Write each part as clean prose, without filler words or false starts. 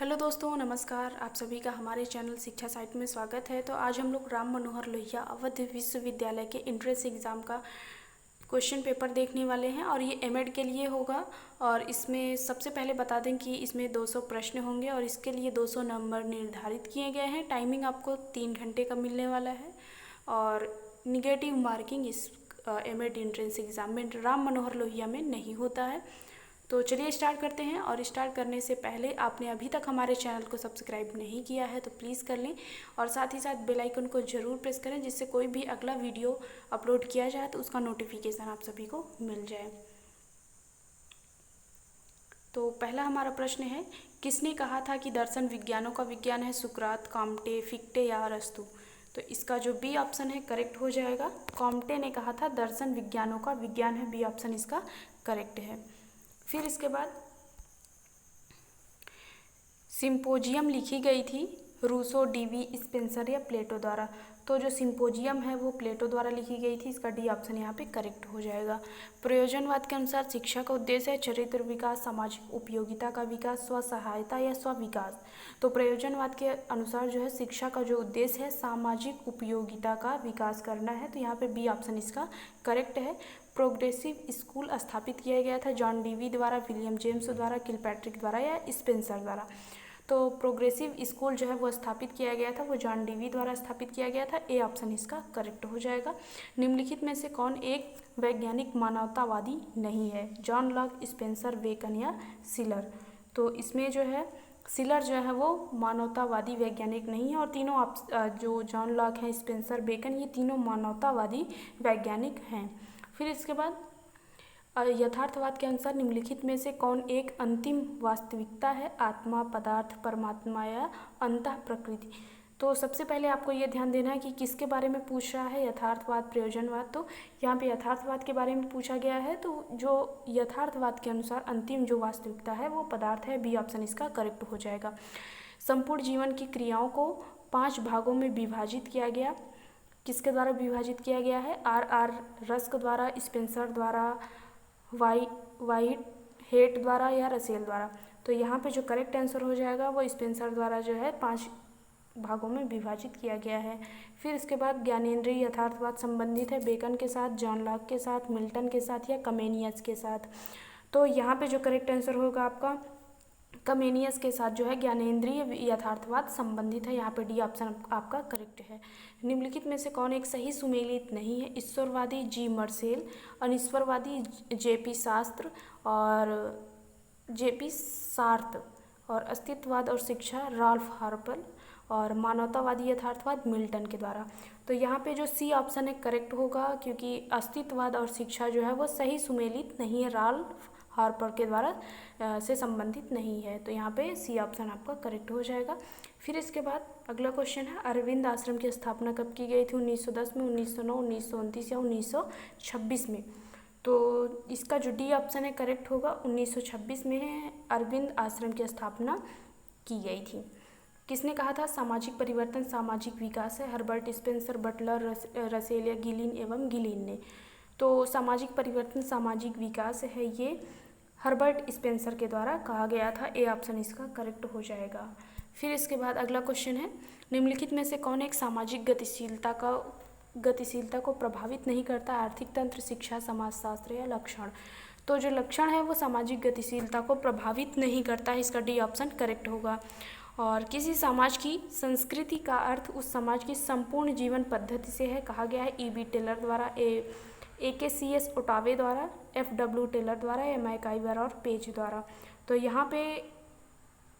Hello दोस्तों, नमस्कार। आप सभी का हमारे चैनल शिक्षा साइट में स्वागत है। तो आज हम लोग राम मनोहर लोहिया अवध विश्वविद्यालय के एंट्रेंस एग्ज़ाम का क्वेश्चन पेपर देखने वाले हैं और ये एमएड के लिए होगा। और इसमें सबसे पहले बता दें कि इसमें 200 प्रश्न होंगे और इसके लिए 200 नंबर निर्धारित किए गए हैं। टाइमिंग आपको 3 घंटे का मिलने वाला है और निगेटिव मार्किंग इस एमएड एंट्रेंस एग्ज़ाम में राम मनोहर लोहिया में नहीं होता है। तो चलिए स्टार्ट करते हैं। और स्टार्ट करने से पहले आपने अभी तक हमारे चैनल को सब्सक्राइब नहीं किया है तो प्लीज़ कर लें और साथ ही साथ बेल आइकन को ज़रूर प्रेस करें, जिससे कोई भी अगला वीडियो अपलोड किया जाए तो उसका नोटिफिकेशन आप सभी को मिल जाए। तो पहला हमारा प्रश्न है, किसने कहा था कि दर्शन विज्ञानों का विज्ञान है? सुकरात, कॉम्टे, फिक्टे या अरस्तु? तो इसका जो बी ऑप्शन है करेक्ट हो जाएगा। कॉम्टे ने कहा था दर्शन विज्ञानों का विज्ञान है, बी ऑप्शन इसका करेक्ट है। फिर इसके बाद सिम्पोजियम लिखी गई थी रूसो, डीवी, स्पेंसर या प्लेटो द्वारा? तो जो सिम्पोजियम है वो प्लेटो द्वारा लिखी गई थी, इसका डी ऑप्शन यहाँ पे करेक्ट हो जाएगा। प्रयोजनवाद के अनुसार शिक्षा का उद्देश्य है चरित्र विकास, सामाजिक उपयोगिता का विकास, स्व सहायता या स्व विकास? तो प्रयोजनवाद के अनुसार जो है शिक्षा का जो उद्देश्य है सामाजिक उपयोगिता का विकास करना है, तो यहाँ पे बी ऑप्शन इसका करेक्ट है। प्रोग्रेसिव स्कूल स्थापित किया गया था जॉन डीवी द्वारा, विलियम जेम्स द्वारा, किलपैट्रिक द्वारा या स्पेंसर द्वारा? तो प्रोग्रेसिव स्कूल जो है वो स्थापित किया गया था, वो जॉन डीवी द्वारा स्थापित किया गया था, ए ऑप्शन इसका करेक्ट हो जाएगा। निम्नलिखित में से कौन एक वैज्ञानिक मानवतावादी नहीं है? जॉन लॉक, स्पेंसर, बेकन या सिलर? तो इसमें जो है सिलर जो है वो मानवतावादी वैज्ञानिक नहीं है और तीनों जो जॉन लॉक हैं, स्पेंसर, बेकन, ये तीनों मानवतावादी वैज्ञानिक हैं। फिर इसके बाद यथार्थवाद के अनुसार निम्नलिखित में से कौन एक अंतिम वास्तविकता है? आत्मा, पदार्थ, परमात्मा या अंतः प्रकृति? तो सबसे पहले आपको ये ध्यान देना है कि किसके बारे में पूछ रहा है, यथार्थवाद, प्रयोजनवाद। तो यहाँ पे यथार्थवाद के बारे में पूछा गया है, तो जो यथार्थवाद के अनुसार अंतिम जो वास्तविकता है वो पदार्थ है, बी ऑप्शन इसका करेक्ट हो जाएगा। संपूर्ण जीवन की क्रियाओं को 5 भागों में विभाजित किया गया, किसके द्वारा विभाजित किया गया है? आर रस्क द्वारा, स्पेंसर द्वारा, वाइट हेट द्वारा या रसेल द्वारा? तो यहाँ पे जो करेक्ट आंसर हो जाएगा वो स्पेंसर द्वारा जो है 5 भागों में विभाजित किया गया है। फिर इसके बाद ज्ञानेंद्रिय यथार्थवाद संबंधित है बेकन के साथ, जॉन लॉक के साथ, मिल्टन के साथ या कमेनियस के साथ? तो यहाँ पे जो करेक्ट आंसर होगा आपका कमेनियस के साथ जो है ज्ञानेंद्रिय यथार्थवाद संबंधित है, यहाँ पे डी ऑप्शन आपका करेक्ट है। निम्नलिखित में से कौन एक सही सुमेलित नहीं है? ईश्वरवादी, जी मर्सेल, अनिश्वरवादी, जेपी शास्त्र और जेपी सार्थ, और अस्तित्ववाद और शिक्षा, राल्फ हार्पल, और मानवतावादी यथार्थवाद, मिल्टन के द्वारा? तो यहाँ पे जो सी ऑप्शन है करेक्ट होगा, क्योंकि अस्तित्ववाद और शिक्षा जो है वो सही सुमेलित नहीं है, राल्फ हार्पर के द्वारा से संबंधित नहीं है, तो यहाँ पे सी ऑप्शन आपका करेक्ट हो जाएगा। फिर इसके बाद अगला क्वेश्चन है, अरविंद आश्रम की स्थापना कब की गई थी? 1910 में, 1909, 1929 या 1926 में? तो इसका जो डी ऑप्शन है करेक्ट होगा, 1926 में अरविंद आश्रम की स्थापना की गई थी। किसने कहा था सामाजिक परिवर्तन सामाजिक विकास है? हर्बर्ट स्पेंसर, बटलर, रसेल या गिलिन एवं गिलिन ने? तो सामाजिक परिवर्तन सामाजिक विकास है, ये हर्बर्ट स्पेंसर के द्वारा कहा गया था, ए ऑप्शन इसका करेक्ट हो जाएगा। फिर इसके बाद अगला क्वेश्चन है, निम्नलिखित में से कौन एक सामाजिक गतिशीलता को प्रभावित नहीं करता? आर्थिक तंत्र, शिक्षा, समाजशास्त्र या लक्षण? तो जो लक्षण है वो सामाजिक गतिशीलता को प्रभावित नहीं करता है, इसका डी ऑप्शन करेक्ट होगा। और किसी समाज की संस्कृति का अर्थ उस समाज की संपूर्ण जीवन पद्धति से है, कहा गया है ई.बी. टेलर द्वारा, AKCS ओटावे द्वारा, FW टेलर द्वारा या मैकाइवर और पेज द्वारा? तो यहाँ पे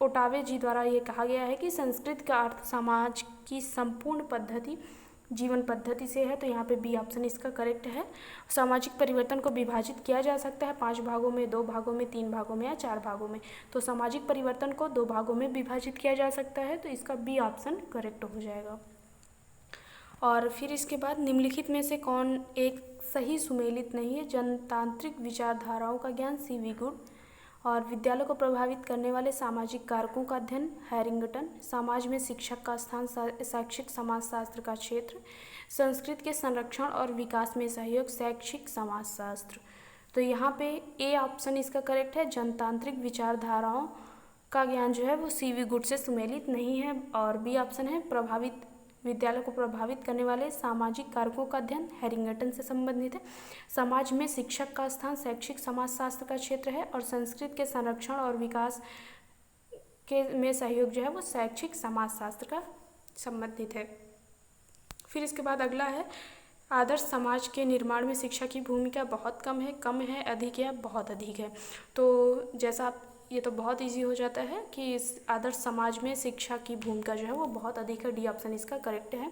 ओटावे जी द्वारा ये कहा गया है कि संस्कृति का अर्थ समाज की संपूर्ण पद्धति जीवन पद्धति से है, तो यहाँ पे बी ऑप्शन इसका करेक्ट है। सामाजिक परिवर्तन को विभाजित किया जा सकता है 5 भागों में, 2 भागों में, 3 भागों में या 4 भागों में? तो सामाजिक परिवर्तन को 2 भागों में विभाजित किया जा सकता है, तो इसका बी ऑप्शन करेक्ट हो जाएगा। और फिर इसके बाद निम्नलिखित में से कौन एक सही सुमेलित नहीं है? जनतांत्रिक विचारधाराओं का ज्ञान, C.V. गुड, और विद्यालय को प्रभावित करने वाले सामाजिक कारकों का अध्ययन, हैरिंगटन, समाज में शिक्षक का स्थान, शैक्षिक समाजशास्त्र का क्षेत्र, संस्कृति के संरक्षण और विकास में सहयोग, शैक्षिक समाजशास्त्र? तो यहाँ पे ए ऑप्शन इसका करेक्ट है, जनतांत्रिक विचारधाराओं का ज्ञान जो है वो सीवी गुड से सुमेलित नहीं है। और बी ऑप्शन है प्रभावित विद्यालय को प्रभावित करने वाले सामाजिक कारकों का अध्ययन हैरिंगटन से संबंधित है। समाज में शिक्षक का स्थान शैक्षिक समाजशास्त्र का क्षेत्र है और संस्कृत के संरक्षण और विकास के में सहयोग जो है वो शैक्षिक समाजशास्त्र का संबंधित है। फिर इसके बाद अगला है आदर्श समाज के निर्माण में शिक्षा की भूमिका बहुत कम है, अधिक या बहुत अधिक है। तो जैसा आप ये तो बहुत इजी हो जाता है कि इस आदर्श समाज में शिक्षा की भूमिका जो है वो बहुत अधिक है, डी ऑप्शन इसका करेक्ट है।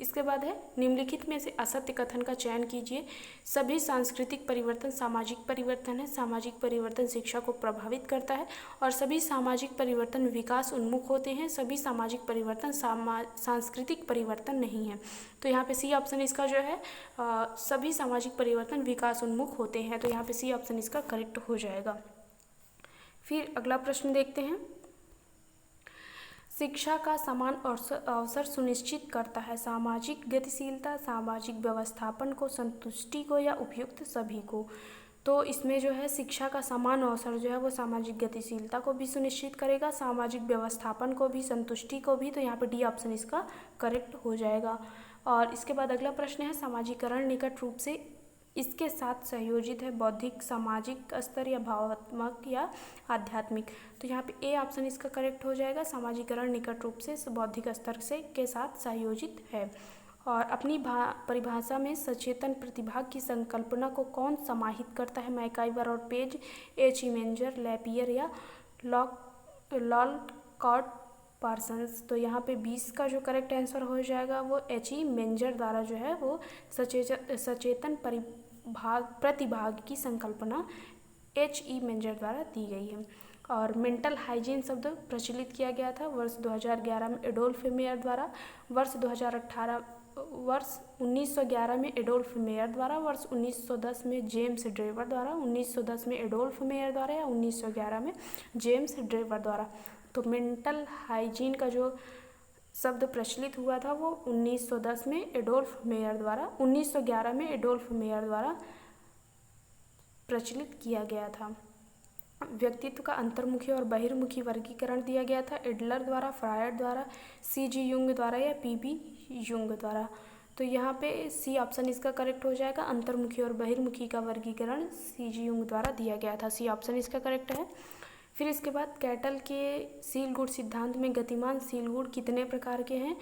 इसके बाद है निम्नलिखित में से असत्य कथन का चयन कीजिए। सभी सांस्कृतिक परिवर्तन सामाजिक परिवर्तन है, सामाजिक परिवर्तन शिक्षा को प्रभावित करता है और सभी सामाजिक परिवर्तन विकास उन्मुख होते हैं, सभी सामाजिक परिवर्तन सांस्कृतिक परिवर्तन नहीं है। तो यहाँ पे सी ऑप्शन इसका जो है सभी सामाजिक परिवर्तन विकास उन्मुख होते हैं, तो यहाँ पे सी ऑप्शन इसका करेक्ट हो जाएगा। फिर अगला प्रश्न देखते हैं। शिक्षा का समान अवसर सुनिश्चित करता है सामाजिक गतिशीलता, सामाजिक व्यवस्थापन को, संतुष्टि को या उपयुक्त सभी को। तो इसमें जो है शिक्षा का समान अवसर जो है वो सामाजिक गतिशीलता को भी सुनिश्चित करेगा, सामाजिक व्यवस्थापन को भी, संतुष्टि को भी। तो यहाँ पे डी ऑप्शन इसका करेक्ट हो जाएगा। और इसके बाद अगला प्रश्न है सामाजिकरण निकट रूप से इसके साथ संयोजित है बौद्धिक सामाजिक स्तर या भावात्मक या आध्यात्मिक। तो यहाँ पे ए ऑप्शन इसका करेक्ट हो जाएगा, सामाजिकरण निकट रूप से बौद्धिक स्तर से के साथ संयोजित है। और अपनी परिभाषा में सचेतन प्रतिभाग की संकल्पना को कौन समाहित करता है, मैकाइवर और पेज, एच मेंजर, लैपियर या लॉलकॉट पार्सन्स। तो यहाँ पे 20 का जो करेक्ट आंसर हो जाएगा वो एच मेंजर द्वारा जो है वो सचेतन प्रतिभाग की संकल्पना एच मेंजर द्वारा दी गई है। और मेंटल हाइजीन शब्द प्रचलित किया गया था वर्ष 2011 में एडोल्फ मेयर द्वारा, वर्ष 1911 में एडोल्फ मेयर द्वारा, वर्ष 1910 में जेम्स ड्रेवर द्वारा, 1910 में एडोल्फ मेयर द्वारा या 1911 में जेम्स ड्रेवर द्वारा। तो मेंटल हाइजीन का जो शब्द प्रचलित हुआ था वो 1910 में एडोल्फ मेयर द्वारा, 1911 में एडोल्फ मेयर द्वारा प्रचलित किया गया था। व्यक्तित्व का अंतर्मुखी और बहिर्मुखी वर्गीकरण दिया गया था एडलर द्वारा, फ्रायड द्वारा, सी.जी. युंग द्वारा या पी.बी. युंग द्वारा। तो यहाँ पे सी ऑप्शन इसका करेक्ट हो जाएगा, अंतर्मुखी और बहिर्मुखी का वर्गीकरण सी.जी. युंग द्वारा दिया गया था, सी ऑप्शन इसका करेक्ट है। फिर इसके बाद कैटल के सील गुण सिद्धांत में गतिमान सील गुण कितने प्रकार के हैं,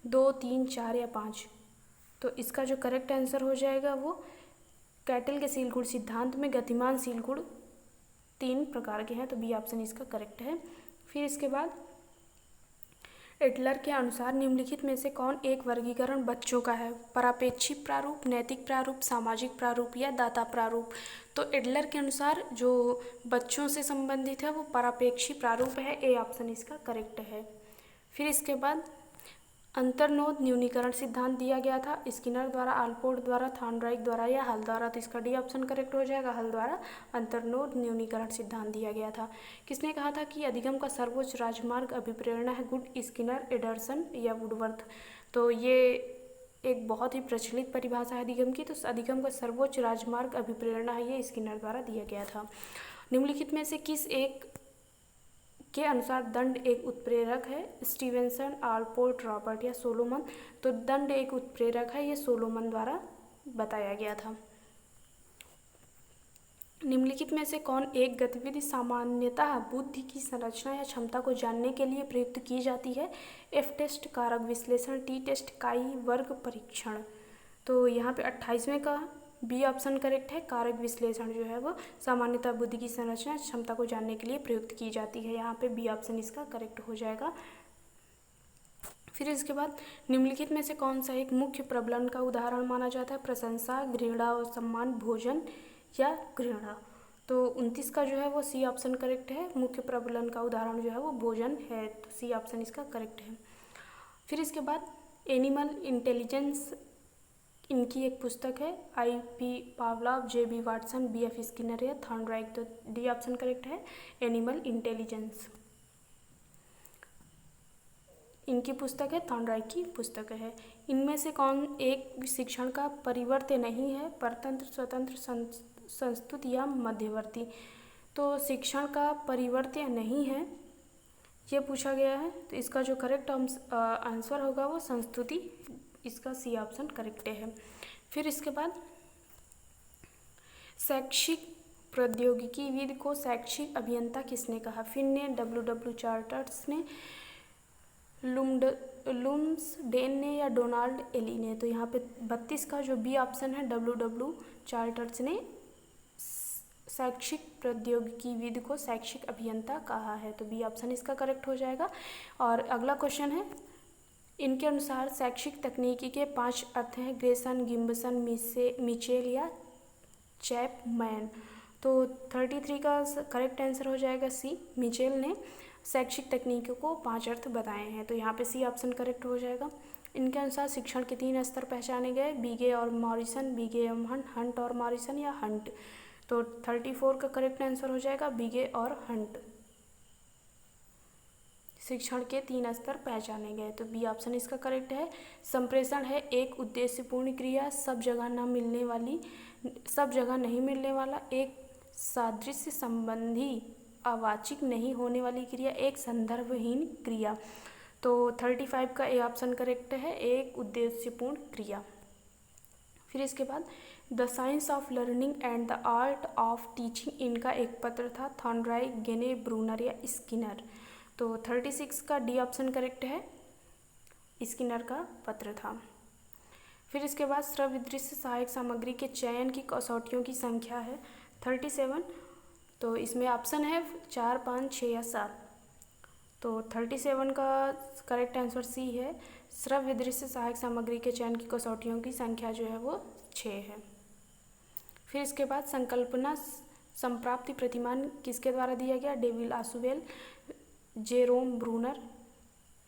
2, 3, 4 या 5। तो इसका जो करेक्ट आंसर हो जाएगा वो कैटल के सील गुण सिद्धांत में गतिमान सील गुण 3 प्रकार के हैं, तो बी ऑप्शन इसका करेक्ट है। फिर इसके बाद एडलर के अनुसार निम्नलिखित में से कौन एक वर्गीकरण बच्चों का है, परापेक्षी प्रारूप, नैतिक प्रारूप, सामाजिक प्रारूप या दाता प्रारूप। तो एडलर के अनुसार जो बच्चों से संबंधित है वो परापेक्षी प्रारूप है, ए ऑप्शन इसका करेक्ट है। फिर इसके बाद अंतर्नोद न्यूनीकरण सिद्धांत दिया गया था स्किनर द्वारा, आलपोर्ट द्वारा, थॉर्नडाइक द्वारा या हल द्वारा। तो इसका डी ऑप्शन करेक्ट हो जाएगा, हल द्वारा अंतर्नोद न्यूनीकरण सिद्धांत दिया गया था। किसने कहा था कि अधिगम का सर्वोच्च राजमार्ग अभिप्रेरणा है, गुड, स्किनर, एडरसन या वुडवर्थ। तो ये एक बहुत ही प्रचलित परिभाषा है अधिगम की। तो अधिगम का सर्वोच्च राजमार्ग अभिप्रेरणा है, ये स्किनर द्वारा दिया गया था। निम्नलिखित में से किस एक के अनुसार दंड एक उत्प्रेरक है, स्टीवेंसन, आलपोर्ट, रॉबर्ट या सोलोमन। तो दंड एक उत्प्रेरक है, ये सोलोमन द्वारा बताया गया था। निम्नलिखित में से कौन एक गतिविधि सामान्यतः बुद्धि की संरचना या क्षमता को जानने के लिए प्रयुक्त की जाती है, एफ टेस्ट, कारक विश्लेषण, टी टेस्ट, काई वर्ग परीक्षण। तो यहाँ पे 28वें का बी ऑप्शन करेक्ट है, कारक विश्लेषण जो है वो सामान्यतः बुद्धि की संरचना क्षमता को जानने के लिए प्रयुक्त की जाती है, यहाँ पे बी ऑप्शन इसका करेक्ट हो जाएगा। फिर इसके बाद निम्नलिखित में से कौन सा एक मुख्य प्रबलन का उदाहरण माना जाता है, प्रशंसा, घृणा और सम्मान, भोजन या घृणा। तो 29 का जो है वो सी ऑप्शन करेक्ट है, मुख्य प्रबलन का उदाहरण जो है वो भोजन है, तो सी ऑप्शन इसका करेक्ट है। फिर इसके बाद एनिमल इंटेलिजेंस इनकी एक पुस्तक है, I.P. पावलव, J.B. Watson, B.F. Skinner या थॉर्नडाइक। तो डी ऑप्शन करेक्ट है, एनिमल इंटेलिजेंस इनकी पुस्तक है, थॉर्नडाइक की पुस्तक है। इनमें से कौन एक शिक्षण का परिवर्त्य नहीं है, परतंत्र, स्वतंत्र, संस्तुत या मध्यवर्ती। तो शिक्षण का परिवर्त्य नहीं है ये पूछा गया है। तो इसका जो करेक्ट आंसर होगा वो संस्तुति, इसका सी ऑप्शन करेक्ट है। फिर इसके बाद शैक्षिक प्रौद्योगिकीविद को शैक्षिक अभियंता किसने कहा? फिन ने, डब्ल्यू चार्टर्स ने, लुम्सडेन ने या डोनाल्ड एली ने? तो यहाँ पे 32 का जो बी ऑप्शन है, डब्ल्यू चार्टर्स ने शैक्षिक प्रौद्योगिकीविद को शैक्षिक अभियंता कहा है। तो बी ऑप्शन इसका करेक्ट हो जाएगा। और अगला क्वेश्चन है, इनके अनुसार शैक्षिक तकनीकी के 5 अर्थ हैं, ग्रेसन, गिम्बसन, मिचेल या चैपमैन। तो 33 का करेक्ट आंसर हो जाएगा सी, मिचेल ने शैक्षिक तकनीकों को 5 अर्थ बताए हैं। तो यहाँ पे सी ऑप्शन करेक्ट हो जाएगा। इनके अनुसार शिक्षण के 3 स्तर पहचाने गए, बीगे और मॉरिसन, बीगे एवं हंट और मॉरिसन या हंट। तो 34 का करेक्ट आंसर हो जाएगा बीगे और हंट। शिक्षण के 3 स्तर पहचाने गए। तो बी ऑप्शन इसका करेक्ट है। संप्रेषण है एक उद्देश्यपूर्ण क्रिया, सब जगह नहीं मिलने वाला, एक सादृश्य संबंधी अवाचिक नहीं होने वाली क्रिया, एक संदर्भहीन क्रिया। तो 35 का ए ऑप्शन करेक्ट है, एक उद्देश्यपूर्ण क्रिया। फिर इसके बाद the science of learning and the art of teaching, इनका एक पत्र था, थॉर्नड्राई, गेने, ब्रूनर या स्किनर। तो 36 का डी ऑप्शन करेक्ट है, स्किनर का पत्र था। फिर इसके बाद श्रव्य दृश्य सहायक सामग्री के चयन की कसौटियों की संख्या है 37। तो इसमें ऑप्शन है 4, 5, 6 या 7। तो 37 का करेक्ट आंसर सी है, श्रव्य दृश्य सहायक सामग्री के चयन की कसौटियों की संख्या जो है वो 6 है। फिर इसके बाद संकल्पना संप्राप्ति प्रतिमान किसके द्वारा दिया गया? डेविड आशुवेल, जेरोम ब्रूनर,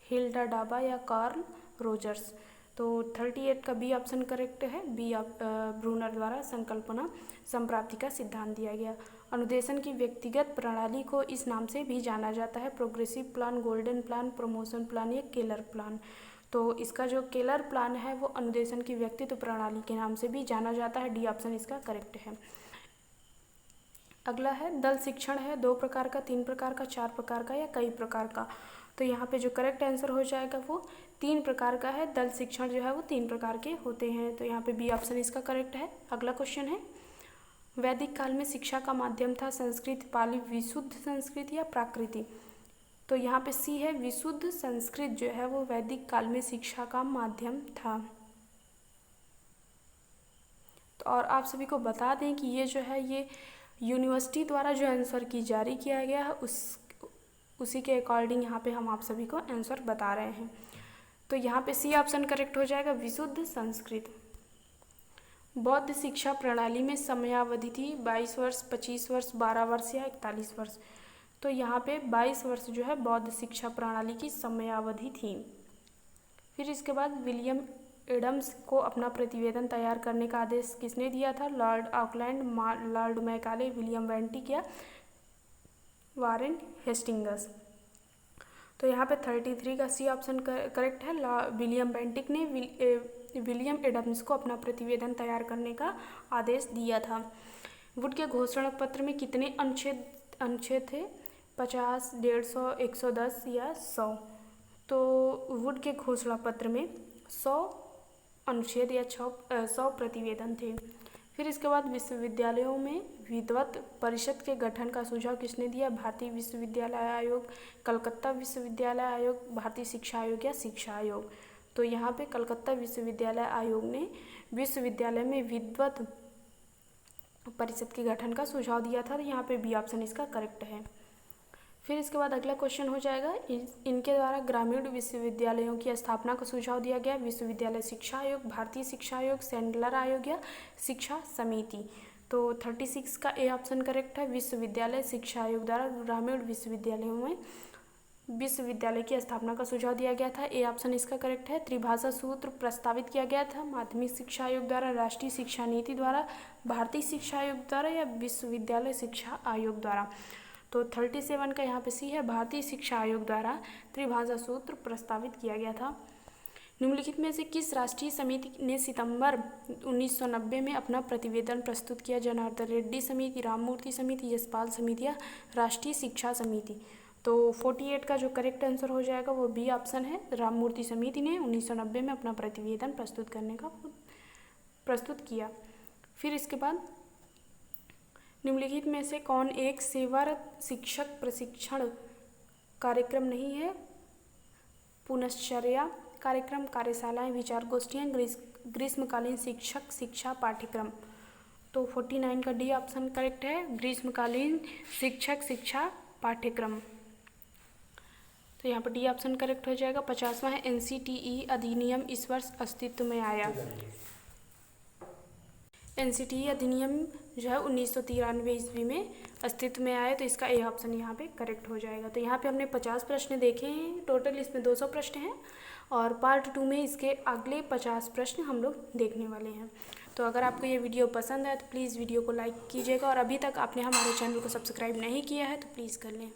हिल्डा डाबा या कार्ल रोजर्स। तो 38 का बी ऑप्शन करेक्ट है, बी ब्रूनर द्वारा संकल्पना संप्राप्ति का सिद्धांत दिया गया। अनुदेशन की व्यक्तिगत प्रणाली को इस नाम से भी जाना जाता है, progressive plan, golden plan, promotion plan या केलर प्लान। तो इसका जो केलर प्लान है वो अनुदेशन की व्यक्तित्व प्रणाली के नाम से भी जाना जाता है, डी ऑप्शन इसका करेक्ट है। अगला है दल शिक्षण है 2 प्रकार का, 3 प्रकार का, 4 प्रकार का या कई प्रकार का। तो यहाँ पे जो करेक्ट आंसर हो जाएगा वो 3 प्रकार का है। दल शिक्षण जो है वो 3 प्रकार के होते हैं। तो यहाँ पे बी ऑप्शन इसका करेक्ट है। अगला क्वेश्चन है, वैदिक काल में शिक्षा का माध्यम था संस्कृत, पाली, विशुद्ध संस्कृत या प्राकृतिक। तो यहाँ पे सी है, विशुद्ध संस्कृत जो है वो वैदिक काल में शिक्षा का माध्यम था। तो और आप सभी को बता दें कि ये जो है ये यूनिवर्सिटी द्वारा जो आंसर की जारी किया गया है उसी के अकॉर्डिंग यहाँ पे हम आप सभी को आंसर बता रहे हैं। तो यहाँ पे सी ऑप्शन करेक्ट हो जाएगा, विशुद्ध संस्कृत। बौद्ध शिक्षा प्रणाली में समयावधि थी 22 वर्ष, 25 वर्ष, 12 वर्ष या 41 वर्ष। तो यहाँ पे 22 वर्ष जो है बौद्ध शिक्षा प्रणाली की समयावधि थी। फिर इसके बाद विलियम एडम्स को अपना प्रतिवेदन तैयार करने का आदेश किसने दिया था? Lord Auckland, Lord Macaulay, William Bentinck या वारेन हेस्टिंग्स। तो यहाँ पे 33 का सी ऑप्शन करेक्ट है। विलियम बेंटिक ने विलियम एडम्स को अपना प्रतिवेदन तैयार करने का आदेश दिया था। वुड के घोषणा पत्र में कितने अनुच्छेद थे? 50, 150, 110 या 100। तो वुड के घोषणा पत्र में 100 अनुच्छेद या 100 प्रतिवेदन थे। फिर इसके बाद विश्वविद्यालयों में विद्वत परिषद के गठन का सुझाव किसने दिया? भारतीय विश्वविद्यालय आयोग, कलकत्ता विश्वविद्यालय आयोग, भारतीय शिक्षा आयोग या शिक्षा आयोग। तो यहाँ पे कलकत्ता विश्वविद्यालय आयोग ने विश्वविद्यालय में विद्वत परिषद के गठन का सुझाव दिया था। यहाँ पे बी ऑप्शन इसका करेक्ट है। फिर इसके बाद अगला क्वेश्चन हो जाएगा, इनके द्वारा ग्रामीण विश्वविद्यालयों की स्थापना का सुझाव दिया गया? विश्वविद्यालय शिक्षा आयोग, भारतीय शिक्षा आयोग, सैंडलर आयोग या शिक्षा समिति। तो 36 का ए ऑप्शन करेक्ट है, विश्वविद्यालय शिक्षा आयोग द्वारा ग्रामीण विश्वविद्यालयों में विश्वविद्यालय की स्थापना का सुझाव दिया गया था, ए ऑप्शन इसका करेक्ट है। त्रिभाषा सूत्र प्रस्तावित किया गया था माध्यमिक शिक्षा आयोग द्वारा, राष्ट्रीय शिक्षा नीति द्वारा, भारतीय शिक्षा आयोग द्वारा या विश्वविद्यालय शिक्षा आयोग द्वारा। तो 37 का यहाँ पे सी है, भारतीय शिक्षा आयोग द्वारा त्रिभाषा सूत्र प्रस्तावित किया गया था। निम्नलिखित में से किस राष्ट्रीय समिति ने सितंबर 1990 में अपना प्रतिवेदन प्रस्तुत किया? जनार्दन रेड्डी समिति, राममूर्ति समिति, यशपाल समिति या राष्ट्रीय शिक्षा समिति। तो 48 का जो करेक्ट आंसर हो जाएगा वो बी ऑप्शन है। राममूर्ति समिति ने 1990 में अपना प्रतिवेदन प्रस्तुत किया। फिर इसके बाद निम्नलिखित में से कौन एक सेवारत शिक्षक प्रशिक्षण कार्यक्रम नहीं है? पुनश्चर्या कार्यक्रम, कार्यशालाएं, विचार गोष्ठियाँ, ग्रीष्मकालीन शिक्षक शिक्षा पाठ्यक्रम। तो 49 का डी ऑप्शन करेक्ट है, ग्रीष्मकालीन शिक्षक शिक्षा पाठ्यक्रम। तो यहाँ पर डी ऑप्शन करेक्ट हो जाएगा। 50वां है NCTE अधिनियम इस वर्ष अस्तित्व में आया। NCTE अधिनियम जो है 1993 ईस्वी में अस्तित्व में आया, तो इसका ए ऑप्शन यहाँ पे करेक्ट हो जाएगा। तो यहाँ पे हमने 50 प्रश्न देखे हैं, टोटल इसमें 200 प्रश्न हैं और पार्ट 2 में इसके अगले 50 प्रश्न हम लोग देखने वाले हैं। तो अगर आपको ये वीडियो पसंद आए तो प्लीज़ वीडियो को लाइक कीजिएगा और अभी तक आपने हमारे चैनल को सब्सक्राइब नहीं किया है तो प्लीज़ कर लें।